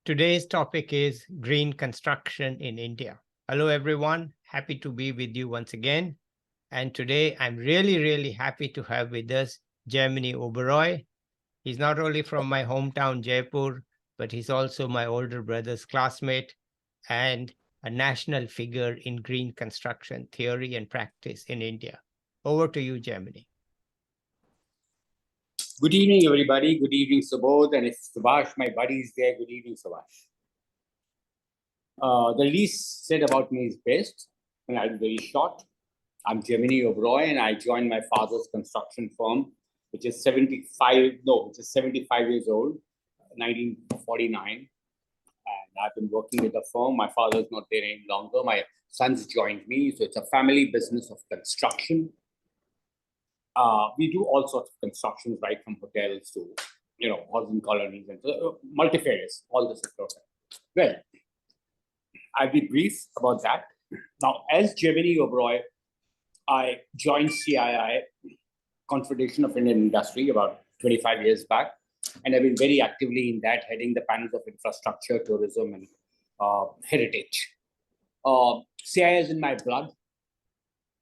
Today's topic is green construction in India. Hello, everyone. Happy to be with you once again. And today I'm really happy to have with us Jaimni Uberoi. He's not only from my hometown, Jaipur, but he's also my older brother's classmate and a national figure in green construction theory and practice in India. Over to you, Jaimni. Good evening, everybody. Good evening, Subodh. And if Subhash, my buddy, is there, good evening, Subhash. The least said about me is best, and I'll be very short. I'm Jaimni Uberoi, and I joined my father's construction firm, which is 75 years old, 1949. And I've been working with the firm. My father's not there any longer. My sons joined me. So it's a family business of construction. We do all sorts of constructions, right from hotels to, housing colonies and multifarious, all this is perfect. Well, I'll be brief about that. Now, as Jaimni Uberoi, I joined CII, Confederation of India Industries, about 25 years back, and I've been very actively in that, heading the panels of infrastructure, tourism, and heritage. CII is in my blood,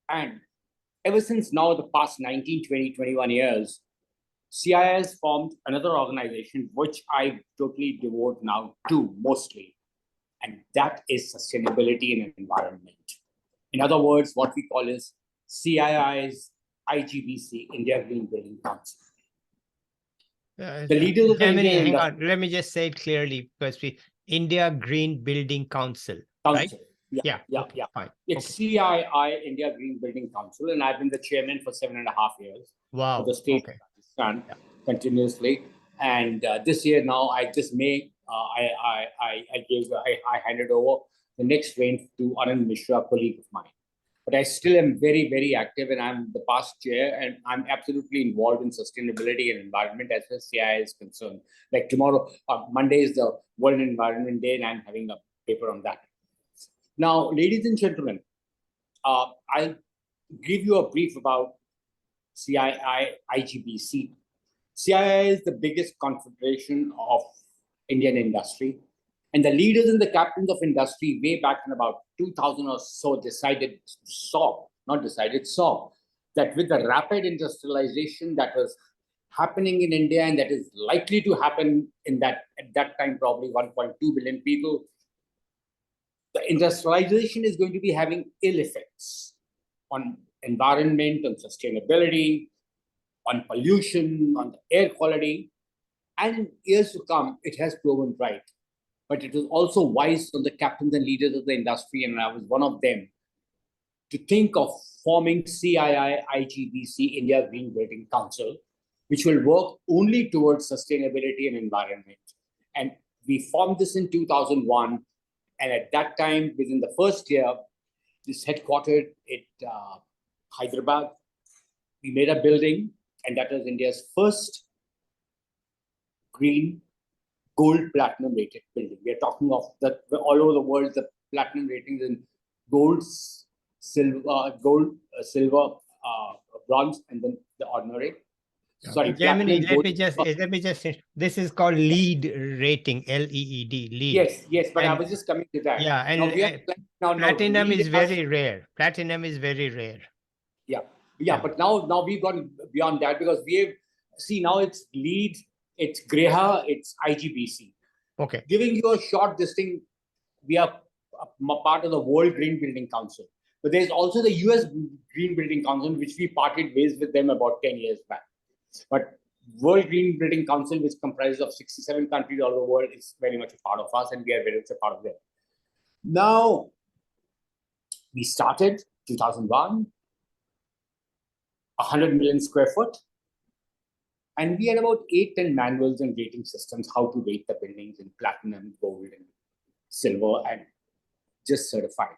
and ever since now, the past 19, 20, 21 years, CII has formed another organization which I totally devote now to mostly, and that is sustainability and environment. In other words, what we call is CII's IGBC, India Green Building Council. The leaders of the Indian hang on. Let me just say it clearly because India Green Building Council. Right? Yeah. Fine. It's CII, India Green Building Council, and I've been the chairman for 7.5 year Wow. For the state of Rajasthan continuously. And this year now, I handed over the next reign to Anand Mishra, a colleague of mine. But I still am very active, and I'm the past chair, and I'm absolutely involved in sustainability and environment as far as CII is concerned. Like tomorrow, Monday is the World Environment Day, and I'm having a paper on that. Now, ladies and gentlemen, I'll give you a brief about CII IGBC. CII is the biggest confederation of Indian industry, and the leaders and the captains of industry way back in about 2000 or so saw that with the rapid industrialization that was happening in India and that is likely to happen at that time, probably 1.2 billion people, the industrialization is going to be having ill effects on environment, on sustainability, on pollution, on the air quality. And in years to come, it has proven right. But it was also wise on the captains and leaders of the industry, and I was one of them, to think of forming CII IGBC, India Green Building Council, which will work only towards sustainability and environment. And we formed this in 2001. And at that time, within the first year, this headquartered at Hyderabad. We made a building, and that was India's first green, gold, platinum rated building. We are talking of all over the world, the platinum ratings in gold, silver, bronze, and then the ordinary. Sorry, Jaimni, let me just finish. This is called LEED rating, LEED, LEED. Yes, but I was just coming to that. Yeah, and platinum is very rare. Platinum is very rare. Yeah. But now we've gone beyond that, because now it's LEED, it's Greha, it's IGBC. Okay. Giving you a short thing, we are a part of the World Green Building Council. But there's also the US Green Building Council, which we parted ways with them about 10 years back. But World Green Building Council, which comprises of 67 countries all over the world, is very much a part of us, and we are very much a part of them. Now, we started 2001, 100 million square foot, and we had about 8-10 manuals and rating systems, how to rate the buildings in platinum, gold, and silver, and just certified.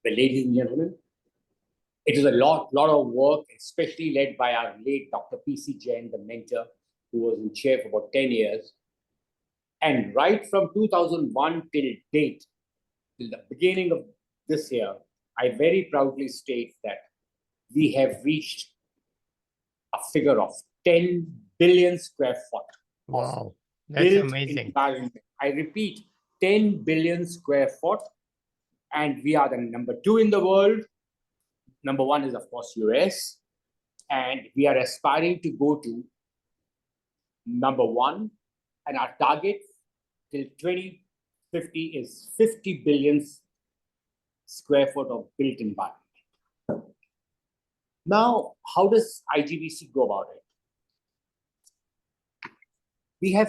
But ladies and gentlemen, it was a lot of work, especially led by our late Dr. P.C. Jain, the mentor, who was in chair for about 10 years. And right from 2001 till date, till the beginning of this year, I very proudly state that we have reached a figure of 10 billion square foot. Wow, that's amazing. I repeat, 10 billion square foot. And we are the number 2 in the world. Number 1 is, of course, US. And we are aspiring to go to number 1. And our target till 2050 is 50 billion square foot of built environment. Now, how does IGBC go about it? We had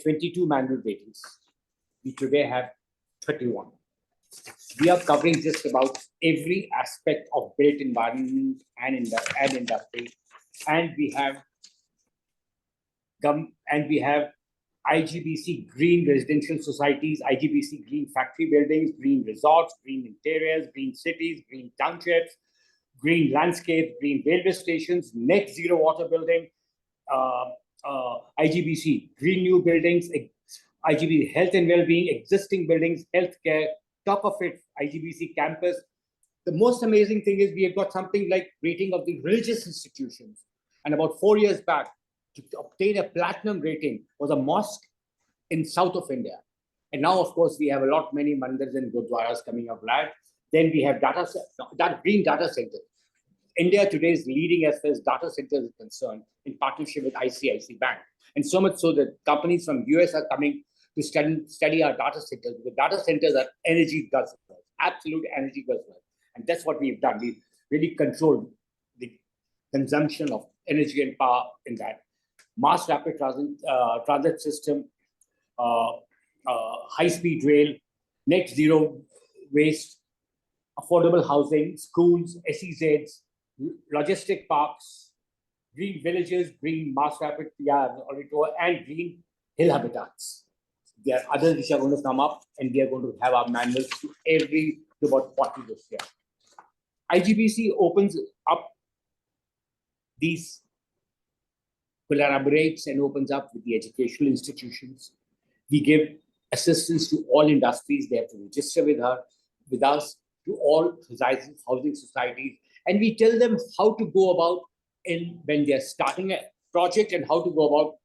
22 manual ratings. We today have 31. We are covering just about every aspect of built environment and industry. And we have IGBC green residential societies, IGBC green factory buildings, green resorts, green interiors, green cities, green townships, green landscapes, green railway stations, net zero water building, IGBC green new buildings, IGBC health and well-being, existing buildings, healthcare, top of it, IGBC campus. The most amazing thing is we have got something like rating of the religious institutions. And about 4 years back, to obtain a platinum rating was a mosque in south of India. And now, of course, we have many mandirs and gurdwaras coming up live. Then we have green data centers. India today is leading as far as data centers is concerned in partnership with ICICI Bank. And so much so that companies from US are coming to study our data centers, because data centers are energy guzzlers, absolute energy guzzlers. And that's what we've done. We've really controlled the consumption of energy and power in that. Mass rapid transit system, high-speed rail, net zero waste, affordable housing, schools, SEZs, logistic parks, green villages, green mass rapid, and green hill habitats. There are others which are going to come up, and we are going to have our manuals to about 40 this year. IGBC opens up these, collaborates and opens up with the educational institutions. We give assistance to all industries. They have to register with us, to all housing societies. And we tell them how to go about when they're starting a project and how to go about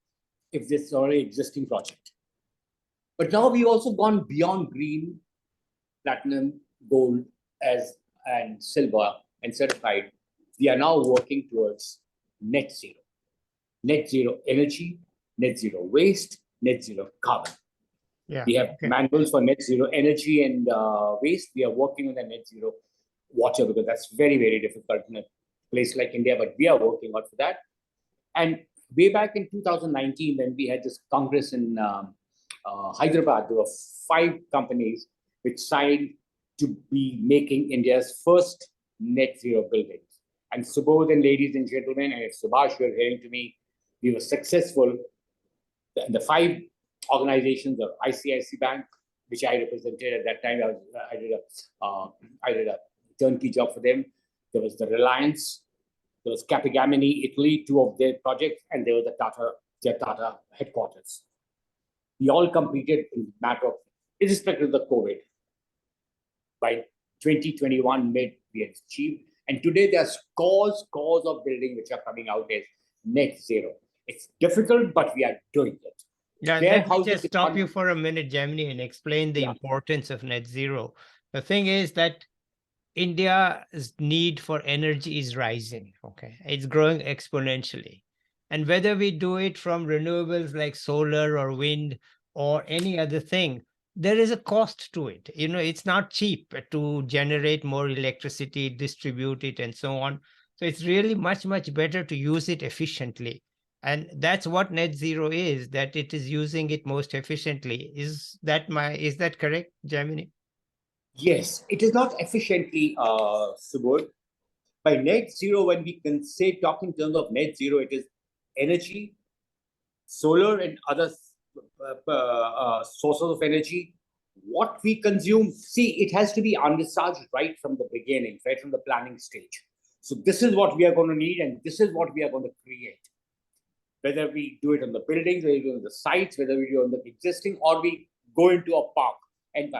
if this is already existing project. But now we've also gone beyond green, platinum, gold, and silver and certified. We are now working towards net zero. Net zero energy, net zero waste, net zero carbon. Yeah. We have manuals for net zero energy and waste. We are working on the net zero water, because that's very, very difficult in a place like India, but we are working out for that. And way back in 2019, when we had this Congress in Hyderabad, there were 5 companies which signed to be making India's first net zero buildings. And Subodh and ladies and gentlemen, and if Subhash, you're hearing to me, we were successful. The 5 organizations of ICICI Bank, which I represented at that time, I did a turnkey job for them. There was the Reliance, there was Capgemini, Italy, 2 of their projects, and there was their Tata headquarters. We all completed in matter of, irrespective of the COVID. By 2021 mid, we had achieved. And today there are scores of buildings which are coming out as net zero. It's difficult, but we are doing it. Yeah, let me just stop you for a minute, Jaimni, and explain the importance of net zero. The thing is that India's need for energy is rising. Okay, it's growing exponentially. And whether we do it from renewables like solar or wind or any other thing, there is a cost to it. It's not cheap to generate more electricity, distribute it, and so on. So it's really much, much better to use it efficiently. And that's what net zero is, that it is using it most efficiently. Is that correct, Jaimni? Yes, it is not efficiently, Subodh. By net zero, when we can talk in terms of net zero, it is energy, solar and other sources of energy. What we consume, it has to be envisaged right from the beginning, right from the planning stage. So this is what we are going to need, and this is what we are going to create. Whether we do it on the buildings, whether we do it on the sites, whether we do it on the existing, or we go into a park. And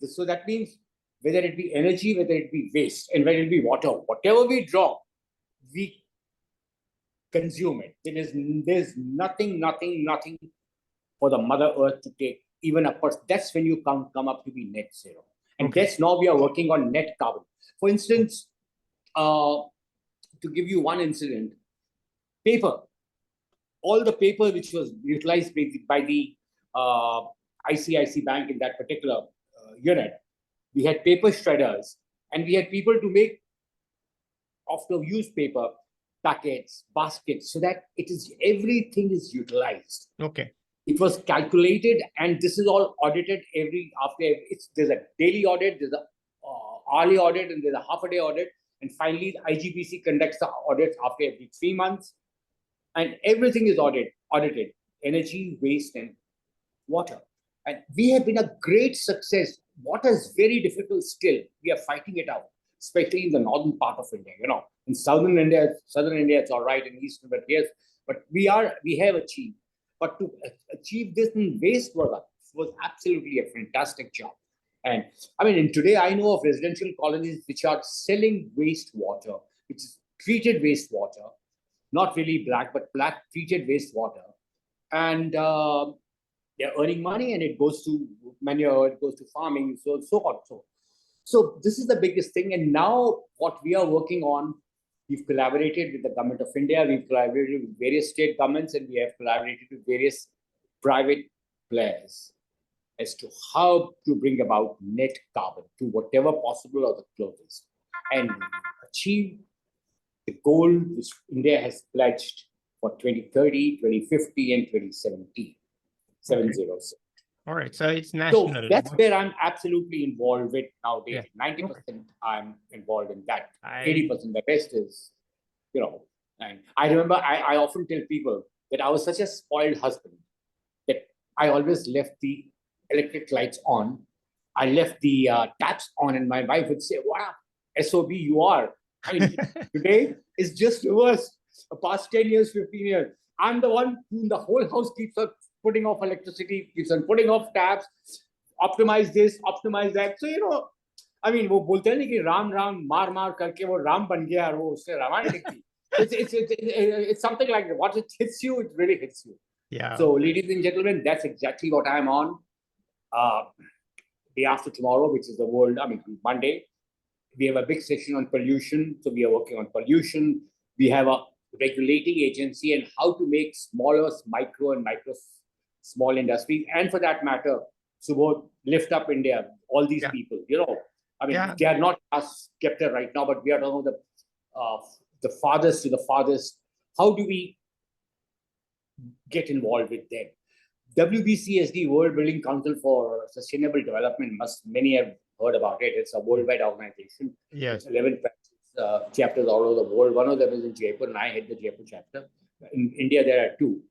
so that means whether it be energy, whether it be waste, and whether it be water, whatever we draw, we consume it. There's nothing for the Mother Earth to take even a person. That's when you come up to be net zero. And Okay. that's now we are working on net carbon. For instance, to give you one incident, paper, all the paper which was utilized by the ICIC Bank in that particular unit, we had paper shredders, and we had people to make of the used paper packets, baskets, so that everything is utilized. Okay. It was calculated, and this is all audited there's a daily audit, there's a hourly audit, and there's a half a day audit, and finally the IGBC conducts the audits after every 3 months, and everything is audited: energy, waste, and water. And we have been a great success. Water is very difficult still. We are fighting it out, especially in the northern part of India. In southern India, it's all right, in eastern, but yes, but we have achieved. But to achieve this in wastewater was absolutely a fantastic job. And I mean, and today I know of residential colonies which are selling wastewater, which is treated wastewater, not really black, but black treated wastewater. And they're earning money, and it goes to manure, it goes to farming, so on. So this is the biggest thing. And now what we are working on, we've collaborated with the government of India, we've collaborated with various state governments, and we have collaborated with various private players as to how to bring about net carbon to whatever possible or the closest, and achieve the goal which India has pledged for 2030, 2050, and 2070. 706. All right. So it's national. So that's where I'm absolutely involved with nowadays. Yeah. 90% I'm involved in that. 80% the rest is, and I remember I often tell people that I was such a spoiled husband that I always left the electric lights on. I left the taps on, and my wife would say, "Wow, SOB you are." I mean, today it's just reversed. The past 10 years, 15 years, I'm the one who in the whole house keeps on putting off electricity, keeps on putting off taps, optimize this, optimize that. So, I mean, वो बोलते हैं ना कि राम राम मार मार करके वो राम बन गया और वो उसने रामायण लिख दी. It's something like that. What it hits you, it really hits you. Yeah. So, ladies and gentlemen, that's exactly what I'm on. Day after tomorrow, which is Monday, we have a big session on pollution. So we are working on pollution. We have a regulating agency and how to make smaller, micro small industries, and for that matter, Subodh, lift up India, all these people, they are not us scepter right now, but we are talking about the farthest to the farthest. How do we get involved with them? WBCSD, World Building Council for Sustainable Development, many have heard about it. It's a worldwide organization. Yes. 11 chapters all over the world. One of them is in Jaipur, and I head the Jaipur chapter. In India, there are 2.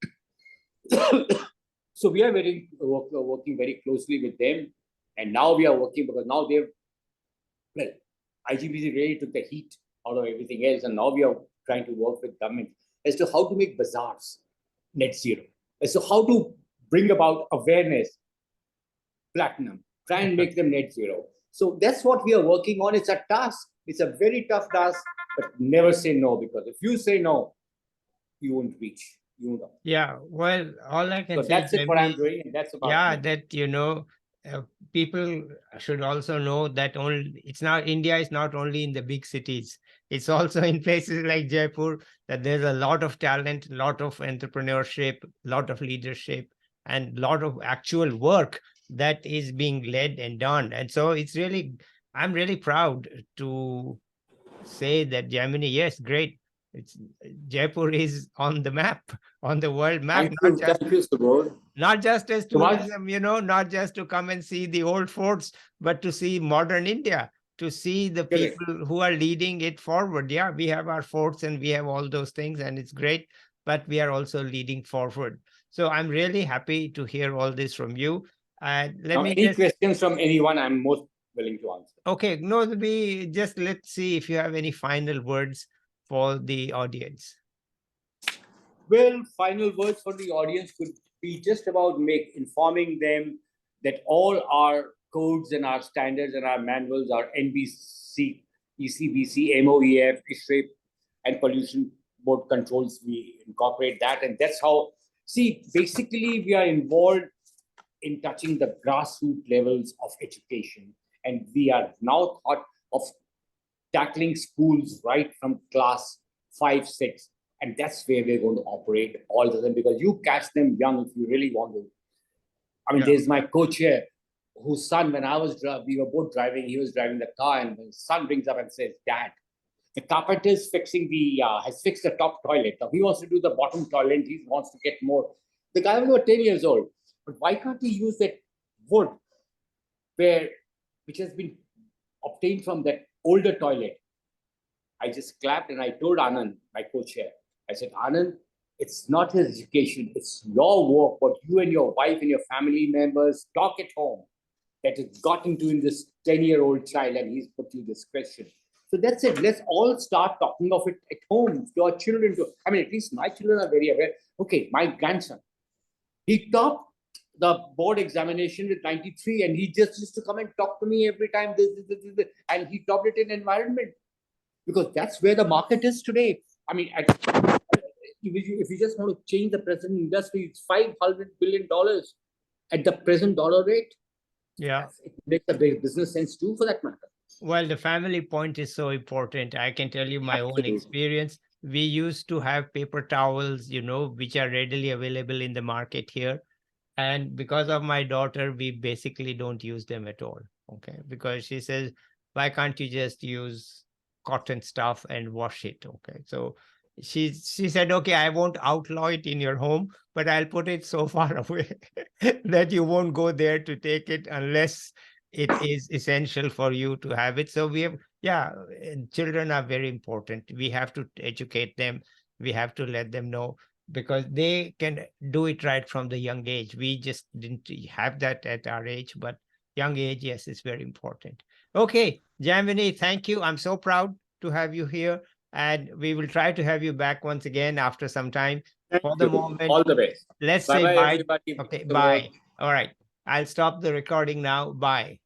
So we are working very closely with them. And now we are working because now IGBC really took the heat out of everything else. And now we are trying to work with government as to how to make bazaars net zero, as to how to bring about awareness, platinum, try and make them net zero. So that's what we are working on. It's a task. It's a very tough task, but never say no, because if you say no, you won't reach. You won't. Yeah. Well, all I can So say that's it what I'm doing, and that's about that people should also know that India is not only in the big cities. It's also in places like Jaipur that there's a lot of talent, a lot of entrepreneurship, a lot of leadership, and a lot of actual work that is being led and done. And so I'm really proud to say that Jaimni, yes, great. Jaipur is on the map, on the world map. Thank you, Subodh. Not just as tourism, not just to come and see the old forts, but to see modern India, to see the people who are leading it forward. Yeah, we have our forts and we have all those things, and it's great, but we are also leading forward. So I'm really happy to hear all this from you. Any questions from anyone, I'm most willing to answer. Okay, let's see if you have any final words for the audience. Well, final words for the audience could be just about informing them that all our codes and our standards and our manuals, our NBC, ECBC, MOEF, ISRIP, and pollution board controls, we incorporate that. And that's how See, basically, we are involved in touching the grassroots levels of education. And we are now thought of tackling schools right from class 5, 6. And that's where we're going to operate all the time, because you catch them young if you really want to. I mean, there's my co-chair whose son, when we were both driving, he was driving the car, and his son brings up and says, Dad, the carpenter is has fixed the top toilet. Now he wants to do the bottom toilet. He wants to get more. The guy was about 10 years old. But why can't he use that wood which has been obtained from that older toilet? I just clapped and I told Anand, my co-chair, I said, Anand, it's not his education, it's your work, what you and your wife and your family members talk at home that has got into in this 10-year-old child, and he's put you this question. So that's it. Let's all start talking of it at home to our children. I mean, at least my children are very aware. Okay, my grandson, he topped the board examination with 93, and he just used to come and talk to me every time. This. And he topped it in environment, because that's where the market is today. I mean, if you just want to change the present industry, it's $500 billion at the present dollar rate. Yeah. It makes a big business sense too, for that matter. Well, the family point is so important. I can tell you my own experience. We used to have paper towels, which are readily available in the market here. And because of my daughter, we basically don't use them at all. Okay. Because she says, why can't you just use cotton stuff and wash it? Okay. So she said, okay, I won't outlaw it in your home, but I'll put it so far away that you won't go there to take it unless it is essential for you to have it. So children are very important. We have to educate them. We have to let them know, because they can do it right from the young age. We just didn't have that at our age, but young age, yes, is very important. Okay, Jaimni, thank you. I'm so proud to have you here, and we will try to have you back once again after some time. For the moment, all the best. Let's Bye say bye, bye. everybody. Okay, bye. All right. I'll stop the recording now. Bye.